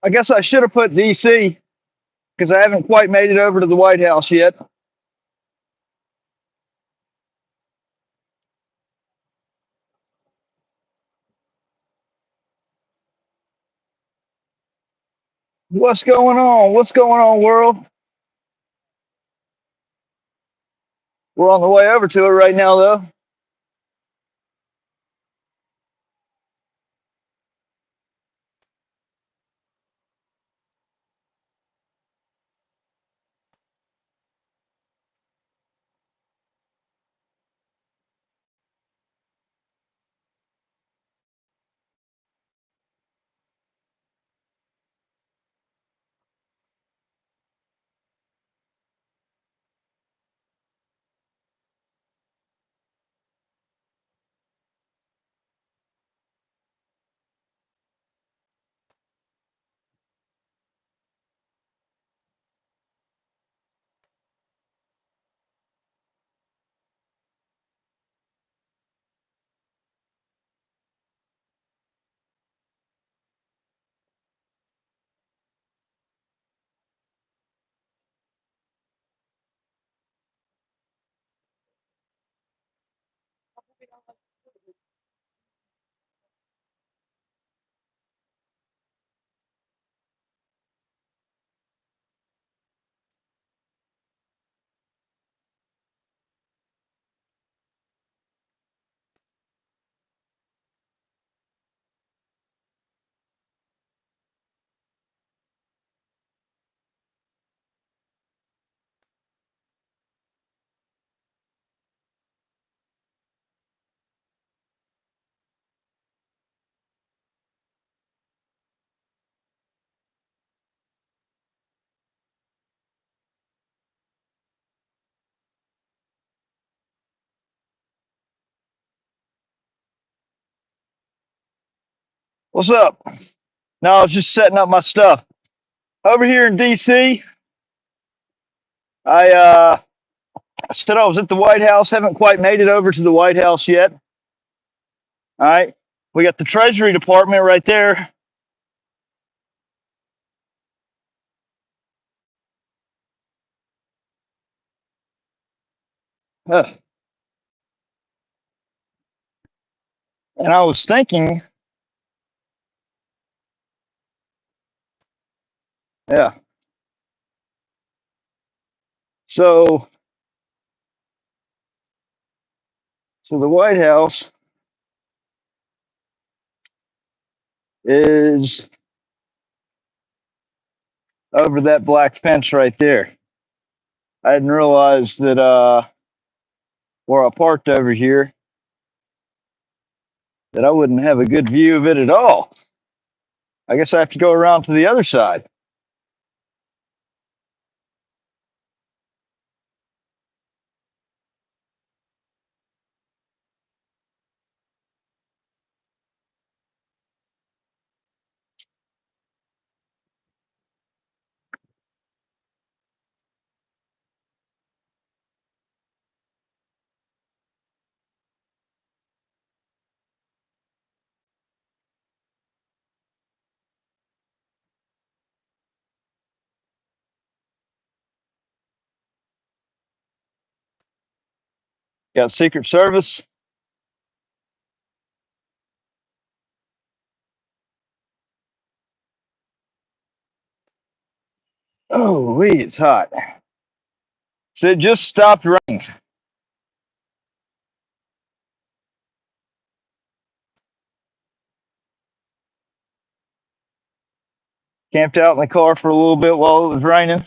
I guess I should have put DC because I haven't quite made it over to the White House yet. What's going on? What's going on, world? We're on the way over to it right now, though. What's up? No, I was just setting up my stuff over here in DC. I said I was at the White House. Haven't quite made it over to the White House yet. All right, we got the Treasury Department right there. Uh, and I was thinking, yeah. So, so the White House is over that black fence right there. I didn't realize that where I parked over here that I wouldn't have a good view of it at all. I guess I have to go around to the other side. Got Secret Service. Oh, it's hot. So it just stopped raining. Camped out in the car for a little bit while it was raining.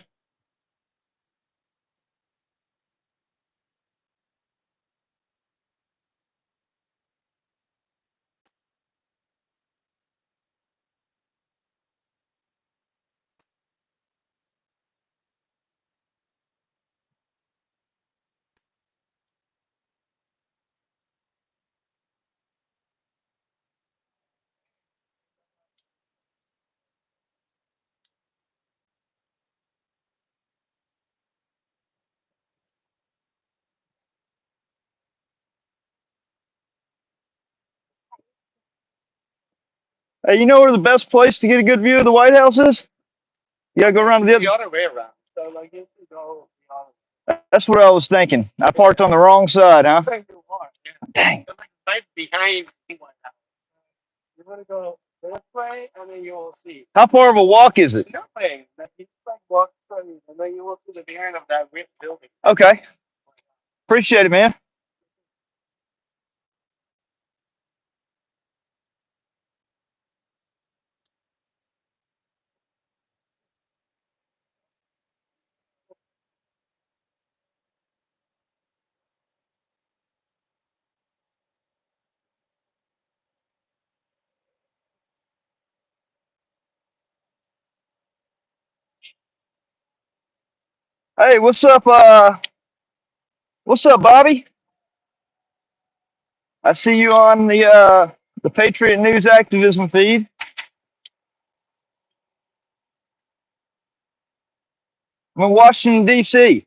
Hey, you know where the best place to get a good view of the White House is? You gotta go around to the other way around. So like if you go, that's what I was thinking. I parked on the wrong side, huh? Dang. Right behind the White House. You're gonna go this way, and then you'll see. How far of a walk is it? Nothing. You like walk straight, and then you will see the behind of that red building. Okay. Appreciate it, man. Hey, what's up? What's up, Bobby? I see you on the Patriot News Activism feed. I'm in Washington D.C.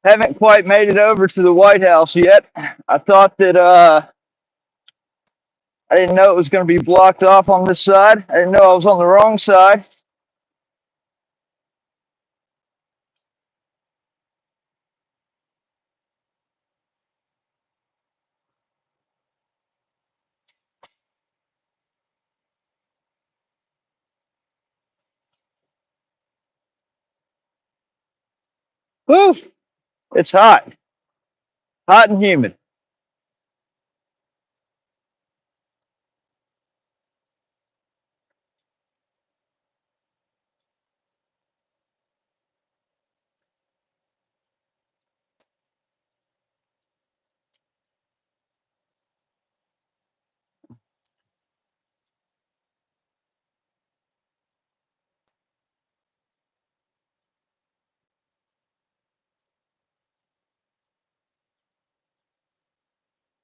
Haven't quite made it over to the White House yet. I thought that I didn't know it was going to be blocked off on this side. I didn't know I was on the wrong side. Woo! It's hot, hot and humid.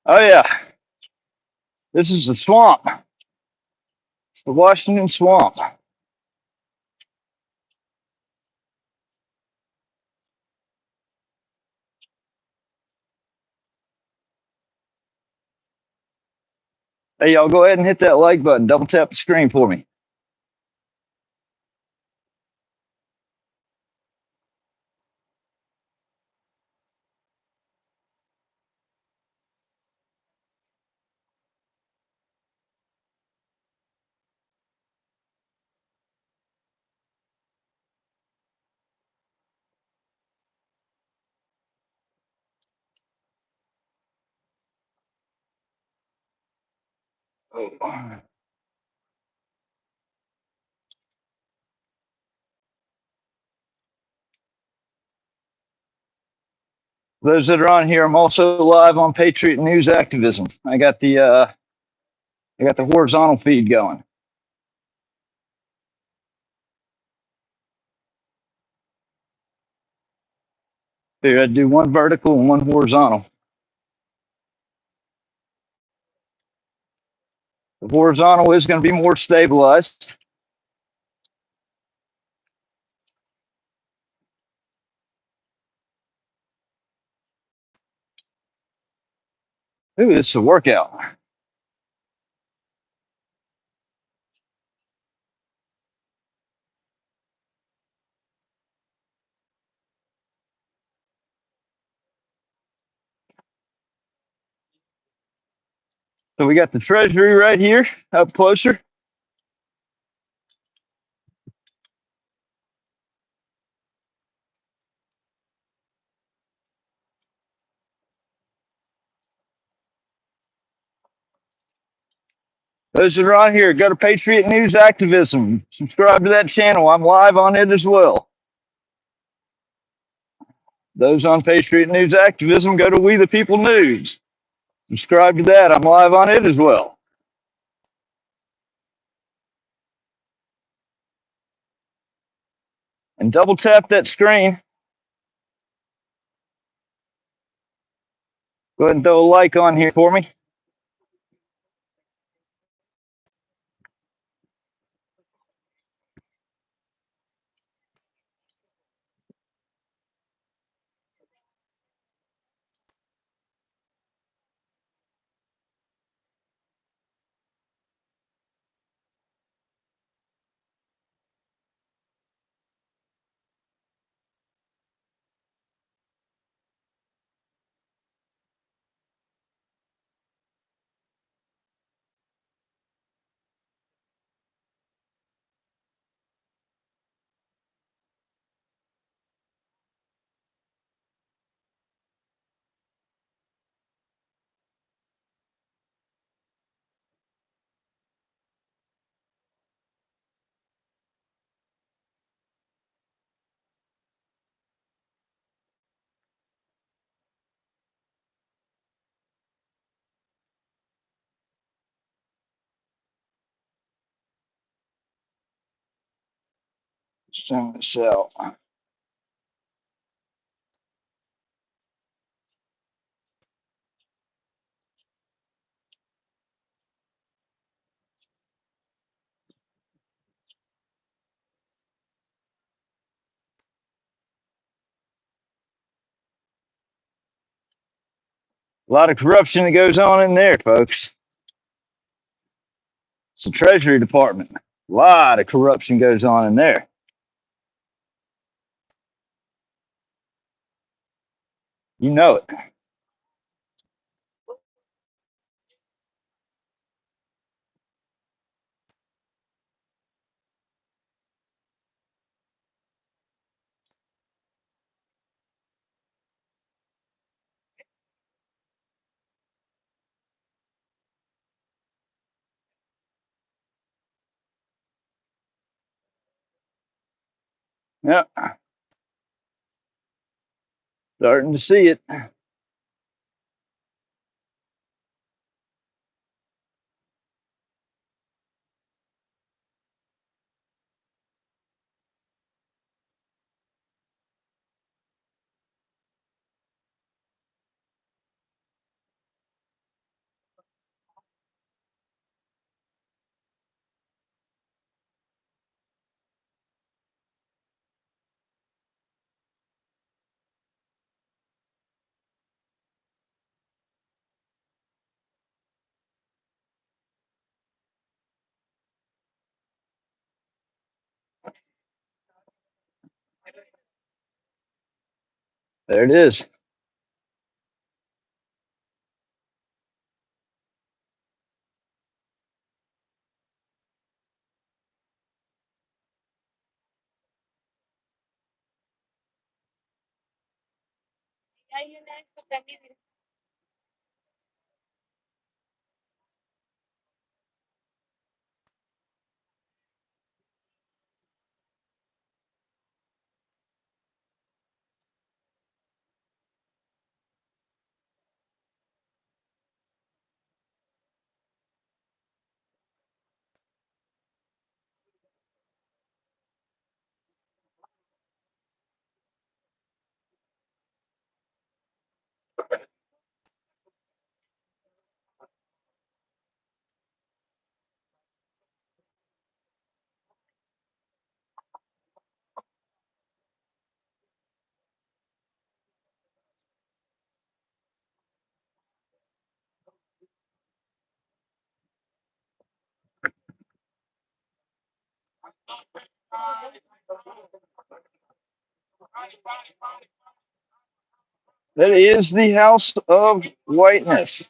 Oh yeah, this is the swamp, the Washington swamp. Hey, y'all, go ahead and hit that like button. Double tap the screen for me. Those that are on here, I'm also live on Patriot News Activism. I got the horizontal feed going. Figured I'd do one vertical and one horizontal. The horizontal is going to be more stabilized. Ooh, this is a workout. So we got the Treasury right here, up closer. Those that are on here, go to Patriot News Activism. Subscribe to that channel. I'm live on it as well. Those on Patriot News Activism, go to We the People News. Subscribe to that. I'm live on it as well. And double tap that screen. Go ahead and throw a like on here for me. Send this out. A lot of corruption that goes on in there, folks. It's the Treasury Department. A lot of corruption goes on in there. You know it. Yep. Starting to see it. There it is. That is the House of Whiteness.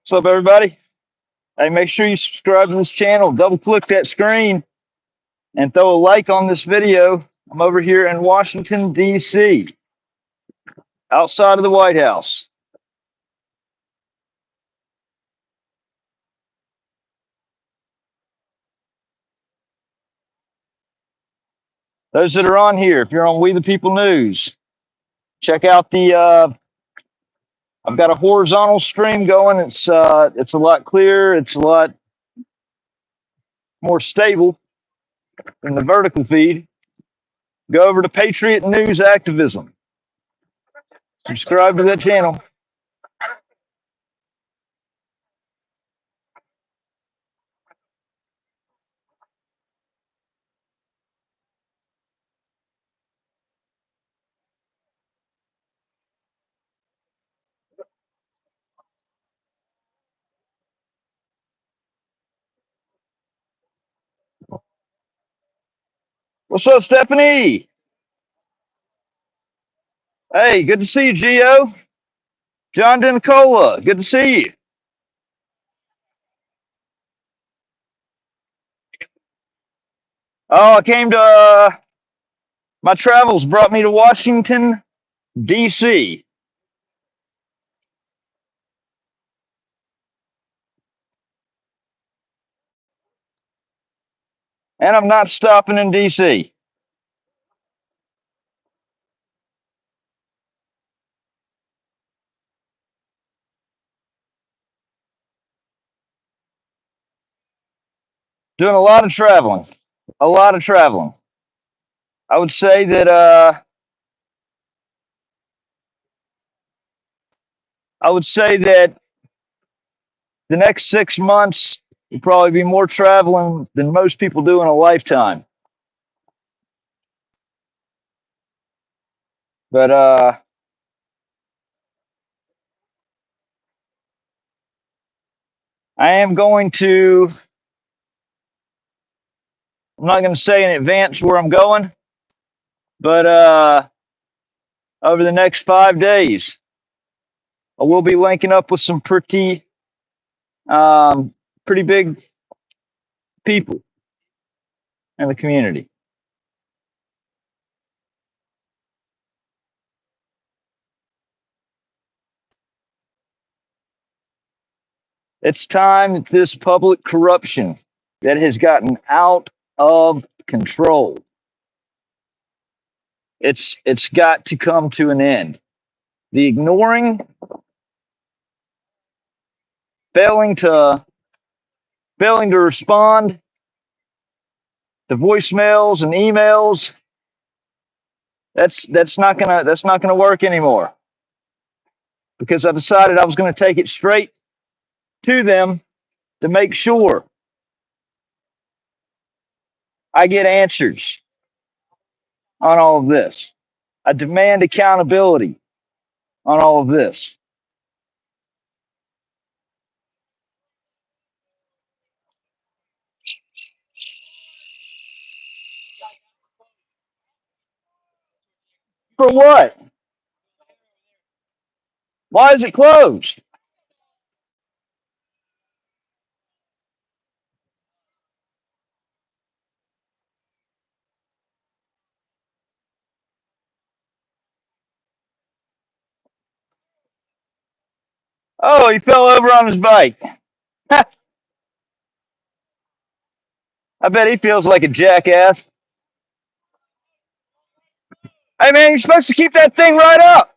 What's up, everybody? Hey, make sure you subscribe to this channel. Double click that screen and throw a like on this video. I'm over here in Washington, D.C., outside of the White House. Those that are on here, if you're on We the People News, check out the. I've got a horizontal stream going. It's a lot clearer. It's a lot more stable than the vertical feed. Go over to Patriot News Activism. Subscribe to that channel. What's up, Stephanie? Hey, good to see you, Gio. John Denicola, good to see you. Oh, I came to my travels brought me to Washington, D.C., and I'm not stopping in D.C. Doing a lot of traveling. A lot of traveling. I would say that the next 6 months will probably be more traveling than most people do in a lifetime. But I am going to. I'm not going to say in advance where I'm going, but over the next 5 days, I will be linking up with some pretty big people in the community. It's time that this public corruption that has gotten out of control It's got to come to an end. The ignoring, failing to failing to respond to voicemails and emails, that's not gonna work anymore. Because I decided I was gonna take it straight to them to make sure I get answers on all of this. I demand accountability on all of this. For what? Why is it closed? Oh, he fell over on his bike. I bet he feels like a jackass. Hey man, you're supposed to keep that thing right up.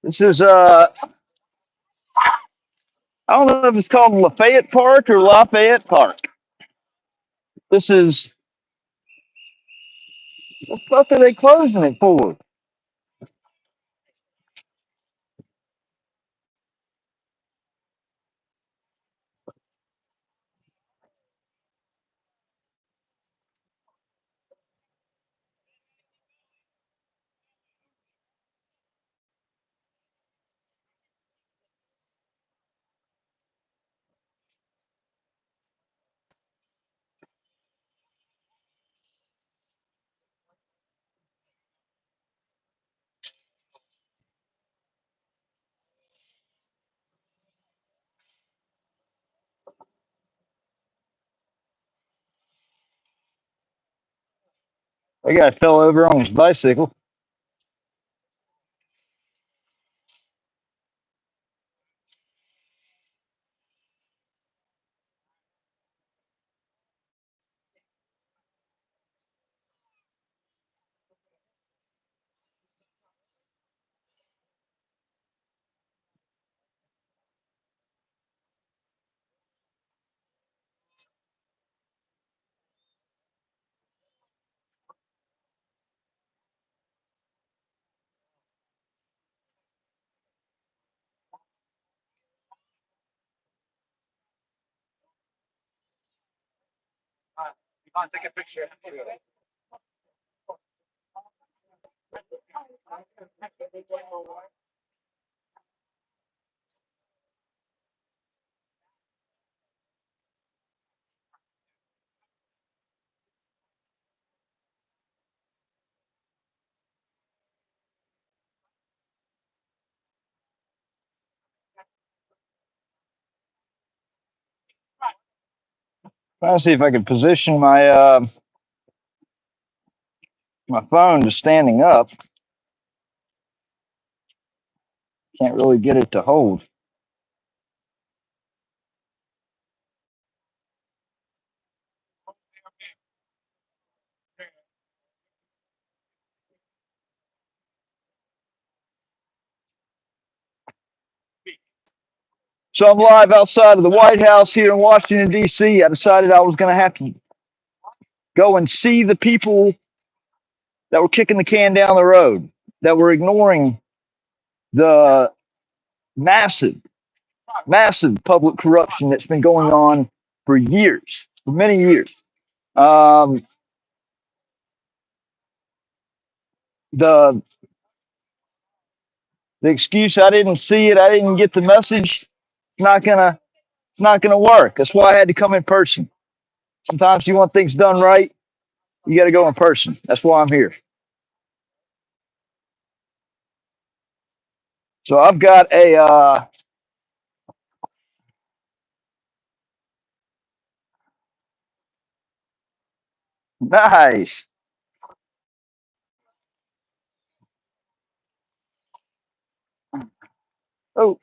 This is I don't know if it's called Lafayette Park or Lafayette Park. This is what the fuck are they closing it for? That guy fell over on his bicycle. Trying to see if I can position my phone to standing up. Can't really get it to hold. So I'm live outside of the White House here in Washington D.C. I decided I was going to have to go and see the people that were kicking the can down the road, that were ignoring the massive, massive public corruption that's been going on for years, for many years. Um, the the excuse I didn't see it, I didn't get the message, it's not gonna work. That's why I had to come in person. Sometimes you want things done right, you got to go in person. That's why I'm here. So I've got Nice. Oh,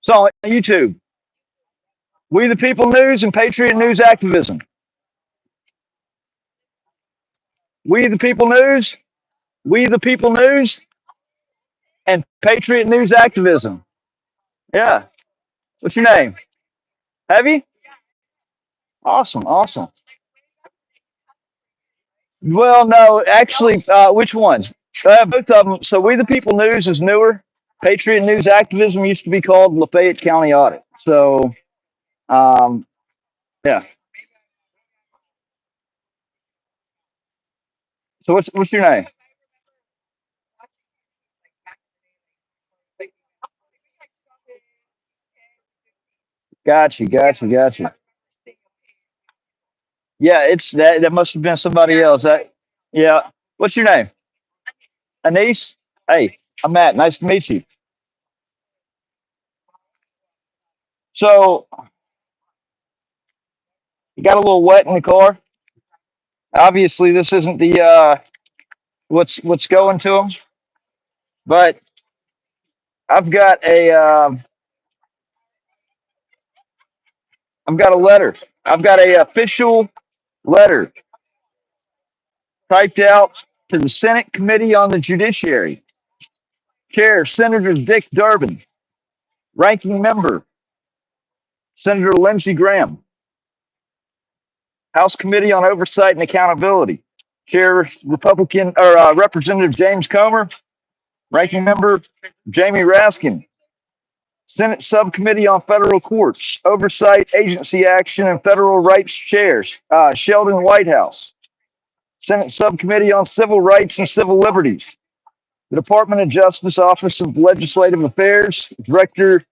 saw it on YouTube. We the People News and Patriot News Activism. We the People News, We the People News, and Patriot News Activism. Yeah. What's your name? Have you? Awesome, awesome. Well, no, actually, which ones? Both of them. So, We the People News is newer. Patriot News Activism used to be called Lafayette County Audit. So, um, yeah. So, what's your name? Gotcha, gotcha, gotcha. Yeah, it's that. That must have been somebody else. Yeah. What's your name? Anise. Hey, I'm Matt. Nice to meet you. So, you got a little wet in the car. Obviously, this isn't the what's going to them, but I've got a I've got a letter. I've got a official letter typed out to the Senate Committee on the Judiciary. Chair Senator Dick Durbin. Ranking member Senator Lindsey Graham. House Committee on Oversight and Accountability. Chair Republican or Representative James Comer. Ranking member Jamie Raskin. Senate Subcommittee on Federal Courts, Oversight, Agency Action, and Federal Rights Chairs, Sheldon Whitehouse. Senate Subcommittee on Civil Rights and Civil Liberties, the Department of Justice Office of Legislative Affairs, Director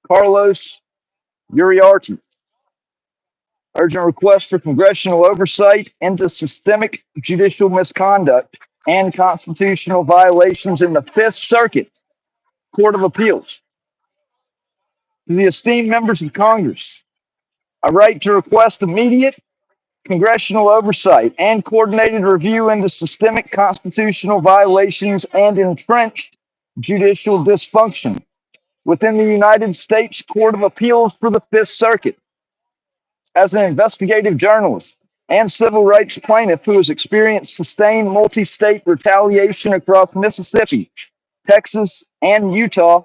Carlos Uriarte. Urgent request for congressional oversight into systemic judicial misconduct and constitutional violations in the Fifth Circuit Court of Appeals. To the esteemed members of Congress, I write to request immediate congressional oversight and coordinated review into systemic constitutional violations and entrenched judicial dysfunction within the United States Court of Appeals for the Fifth Circuit. As an investigative journalist and civil rights plaintiff who has experienced sustained multi state retaliation across Mississippi, Texas, and Utah,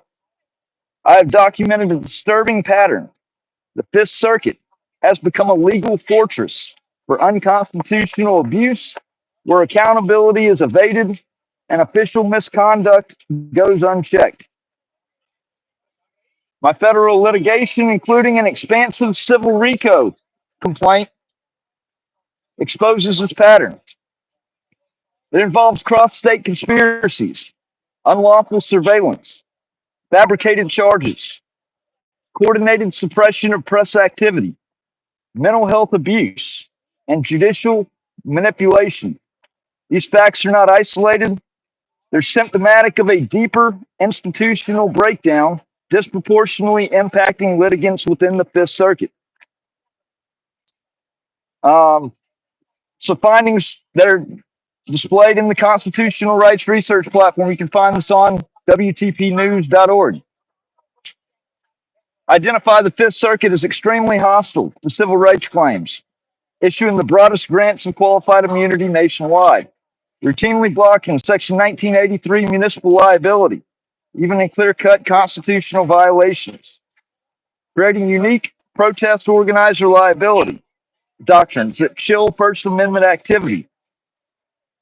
I have documented a disturbing pattern. The Fifth Circuit has become a legal fortress for unconstitutional abuse where accountability is evaded and official misconduct goes unchecked. My federal litigation, including an expansive civil RICO complaint, exposes this pattern. It involves cross state conspiracies, unlawful surveillance, fabricated charges, coordinated suppression of press activity, mental health abuse, and judicial manipulation. These facts are not isolated, they're symptomatic of a deeper institutional breakdown disproportionately impacting litigants within the Fifth Circuit. Um, so, findings that are displayed in the Constitutional Rights Research Platform, you can find this on WTPnews.org. Identify the Fifth Circuit as extremely hostile to civil rights claims, issuing the broadest grants of qualified immunity nationwide, routinely blocking Section 1983 municipal liability, even in clear-cut constitutional violations, creating unique protest organizer liability doctrines that chill First Amendment activity,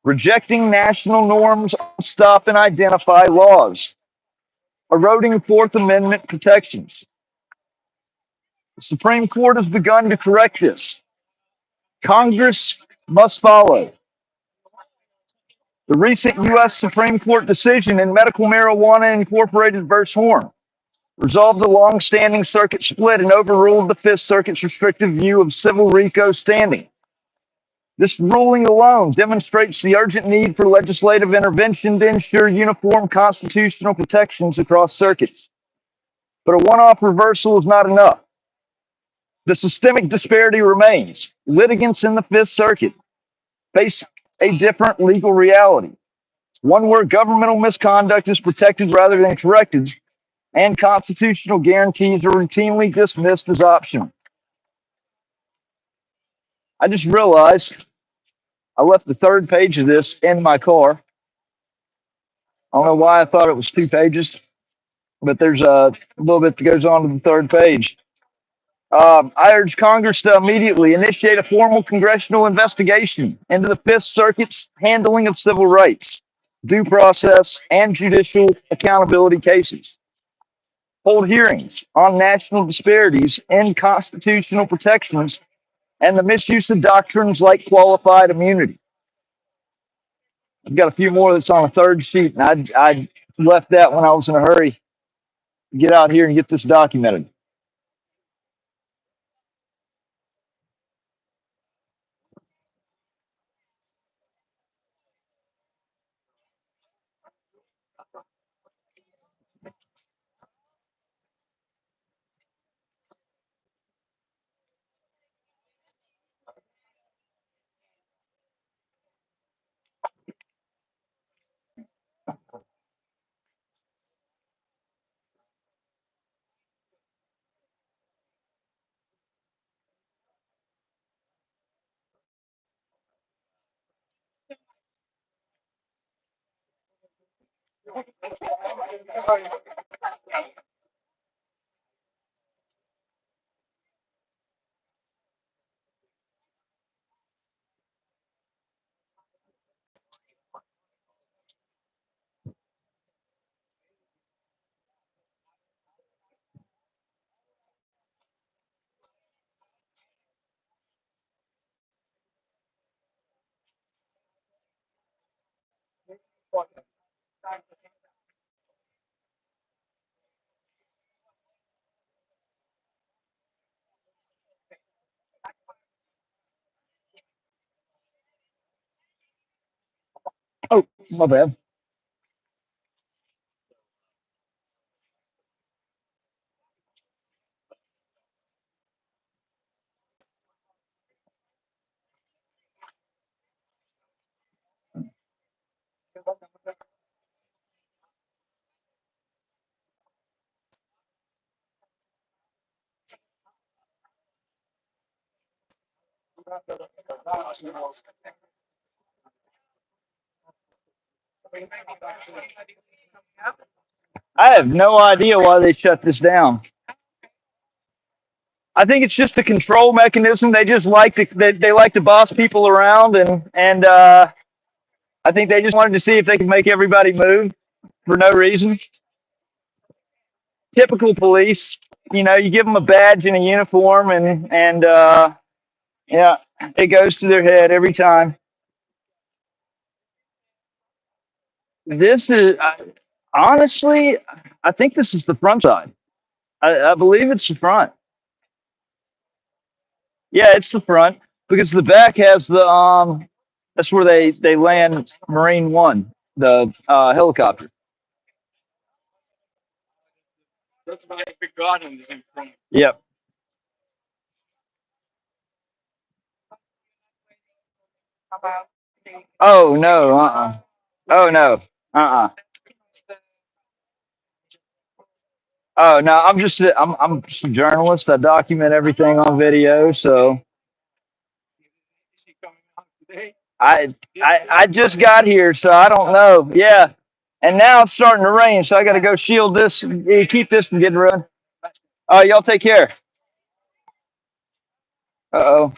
rejecting national norms, stop and identify laws, eroding Fourth Amendment protections. The Supreme Court has begun to correct this. Congress must follow. The recent U.S. Supreme Court decision in Medical Marijuana Incorporated versus Horn resolved the long-standing circuit split and overruled the Fifth Circuit's restrictive view of civil RICO standing. This ruling alone demonstrates the urgent need for legislative intervention to ensure uniform constitutional protections across circuits. But a one-off reversal is not enough. The systemic disparity remains. Litigants in the Fifth Circuit face a different legal reality, one where governmental misconduct is protected rather than corrected, and constitutional guarantees are routinely dismissed as optional. I just realized I left the third page of this in my car. I don't know why I thought it was 2 pages, but there's a little bit that goes on to the third page. I urge Congress to immediately initiate a formal congressional investigation into the Fifth Circuit's handling of civil rights, due process, and judicial accountability cases. Hold hearings on national disparities in constitutional protections and the misuse of doctrines like qualified immunity. I've got a few more that's on a third sheet, and I left that when I was in a hurry to get out here and get this documented. Oh, my bad. I have no idea why they shut this down. I think it's just a control mechanism. They just like to they like to boss people around, and I think they just wanted to see if they could make everybody move for no reason. Typical police, you give them a badge and a uniform, and yeah, it goes to their head every time. This is honestly, I think this is the front side. I believe it's the front. Yeah, it's the front because the back has the That's where they land Marine One, the helicopter. Yep. Oh no. Oh no. Uh. Oh no. I'm just a journalist. I document everything on video. So I just got here, so I don't know. Yeah. And now it's starting to rain, so I got to go shield this, keep this from getting ruined. Y'all take care. Uh-oh.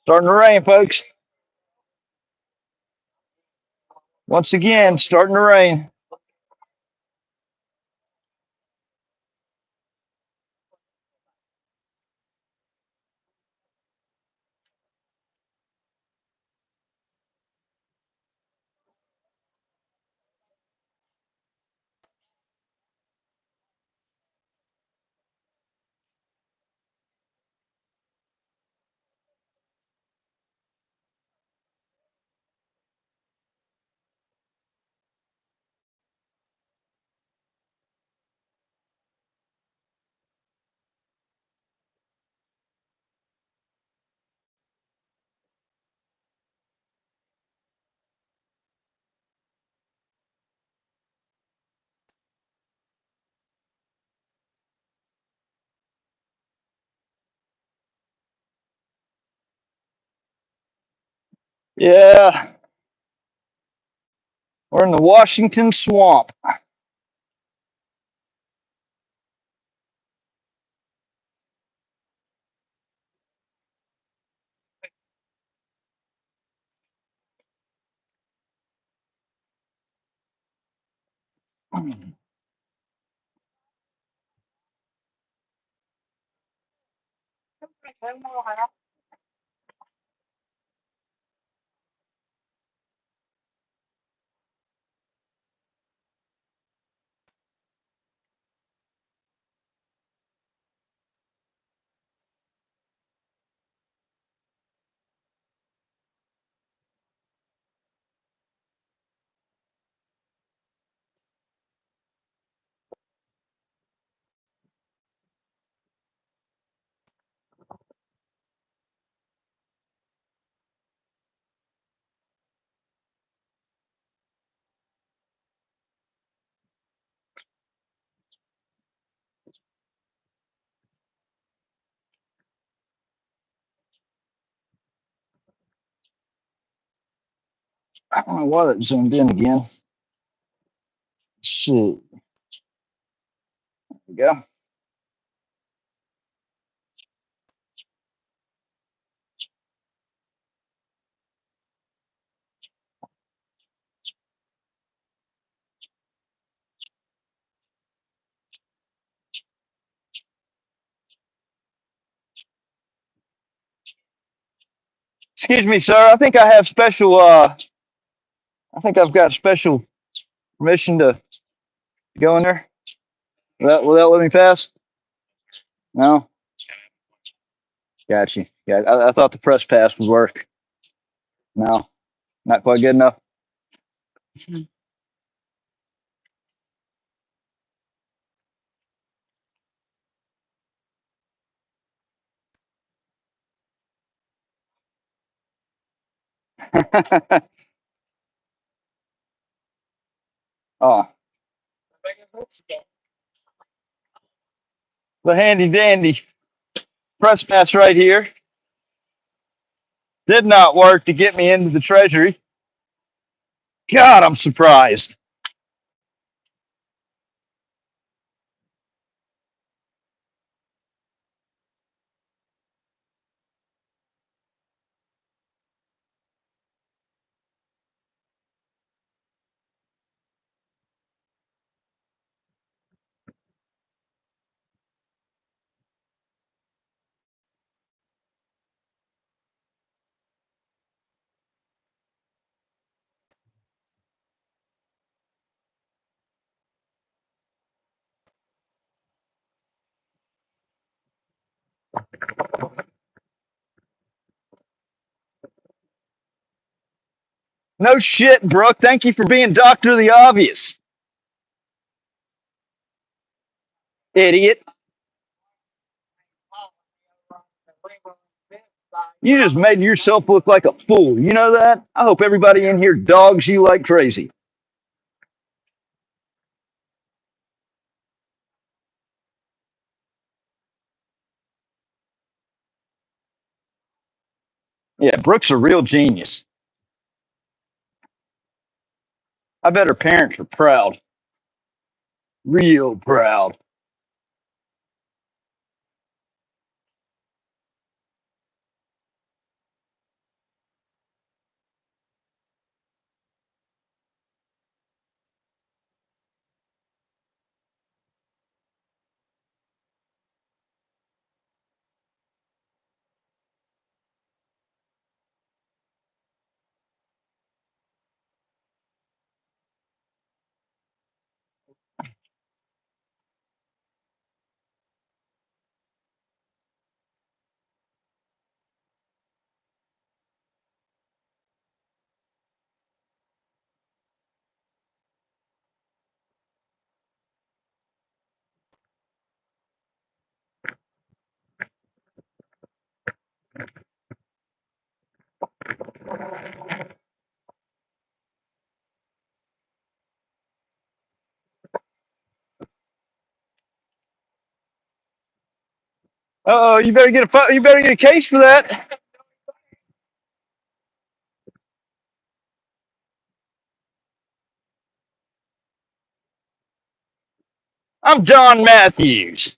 Starting to rain, folks. Once again, starting to rain. Yeah, we're in the Washington swamp. I don't know why that zoomed in again. Let's see. There we go. Excuse me, sir. I think I have special. I think I've got special permission to go in there. Will that let me pass? No. Got you. Yeah, I thought the press pass would work. No, not quite good enough. Oh, the handy dandy press pass right here did not work to get me into the treasury. God, I'm surprised. No shit, Brooke. Thank you for being Doctor of the Obvious, idiot. You just made yourself look like a fool. You know that? I hope everybody in here dogs you like crazy. Yeah, Brooke's a real genius. I bet her parents are proud. Real proud. Oh, you better get a case for that. I'm John Matthews.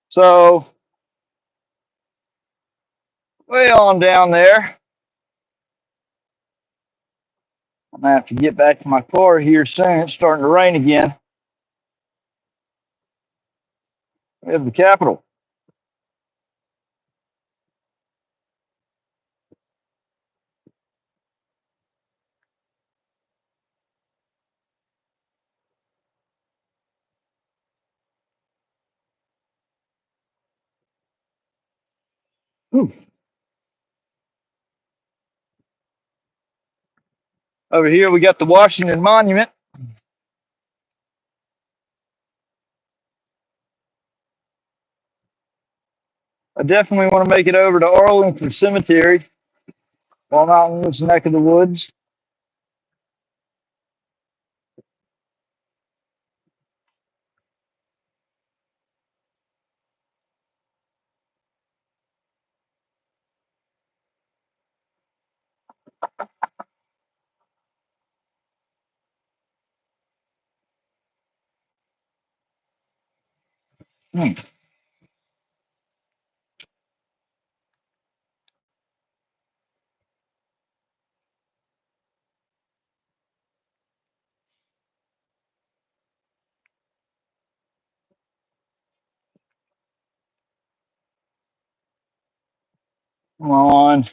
So, way on down there, I'm going to have to get back to my car here soon. It's starting to rain again. We have the Capitol. Ooh. Over here, we got the Washington Monument. I definitely want to make it over to Arlington Cemetery while I'm out in this neck of the woods. Hmm. Come on.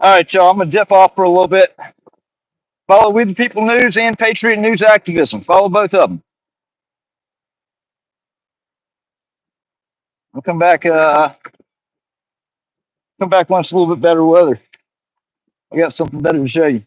All right, y'all. I'm going to dip off for a little bit. Follow We the People News and Patriot News Activism. Follow both of them. I'll come back once a little bit better weather. I got something better to show you.